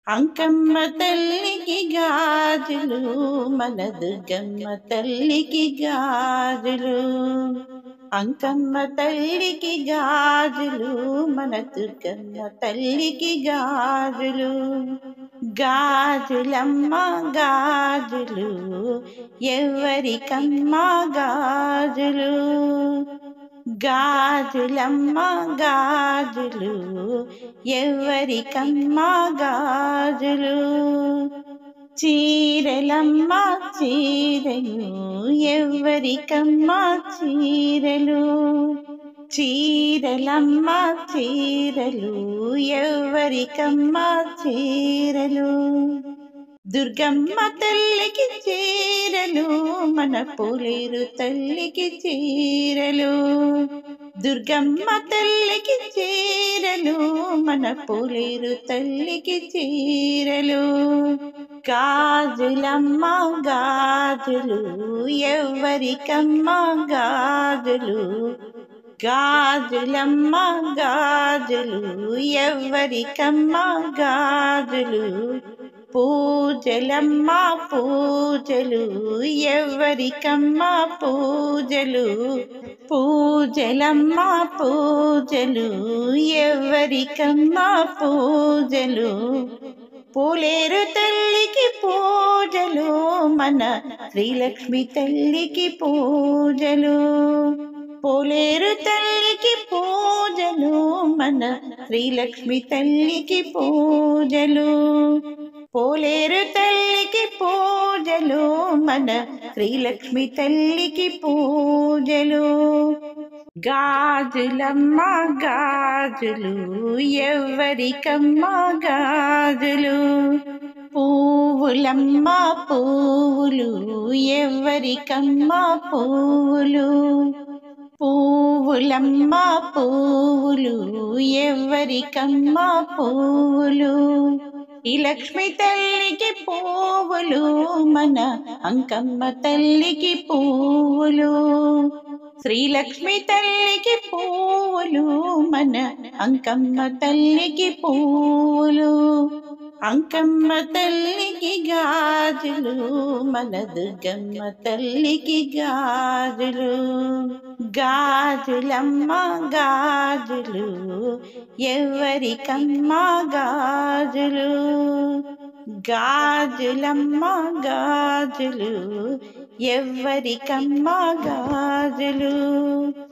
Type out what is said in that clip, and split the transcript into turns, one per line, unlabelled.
అంకమ్మ తల్లికి గాజులు, మన దుర్గమ్మ తల్లికి గాజులు. అంకమ్మ తల్లికి గాజులు, మన దుర్గమ్మ తల్లికి గాజులు. గాజులమ్మ గాజులు, ఎవరికమ్మ గాజులు. గాజులమ్మ గాజులు, ఎవరికమ్మ గాజులు. చీరలమ్మ చీరలు, ఎవరికమ్మ చీరలు. చీరలమ్మ చీరలు, ఎవరికమ్మ చీరలు. దుర్గమ్మ తల్లికి చీరలు, మన పోలేరు తల్లికి చీరలు. దుర్గమ్మ తల్లికి చీరలు, మన పోలేరు తల్లికి చీరలు. గాజులమ్మ గాజులు, ఎవరికమ్మ గాజులు. గాజులమ్మ గాజులు, ఎవరికమ్మ గాజులు. పూజలమ్మ పూజలు, ఎవరికమ్మ పూజలు. పూజలమ్మ పూజలు, ఎవరికమ్మ పూజలు. పోలేరు తల్లికి పూజలు, మన శ్రీలక్ష్మి తల్లికి పూజలు. పోలేరు తల్లికి పూజలు, మన శ్రీలక్ష్మి తల్లికి పూజలు. పోలేరు తల్లికి పూజలు, మన శ్రీలక్ష్మి తల్లికి పూజలు. గాజులమ్మ గాజులు, ఎవరికమ్మ గాజులు. పువ్వులమ్మ పువ్వులు, ఎవరికమ్మ పువ్వులు. పువ్వులమ్మ పువ్వులు, ఎవరికమ్మ పువ్వులు. ఈ లక్ష్మి తల్లికి పువ్వులు, మన అంకమ్మ తల్లికి పువ్వులు. శ్రీలక్ష్మి తల్లికి పువ్వులు, మన అంకమ్మ తల్లికి పువ్వులు. అంకమ్మ తల్లికి గాజులు, మన దుర్గమ్మ తల్లికి గాజులు. గాజులమ్మ గాజులు, ఎవరికమ్మ గాజులు. గాజులమ్మ గాజులు, ఎవరికమ్మ గాజులు.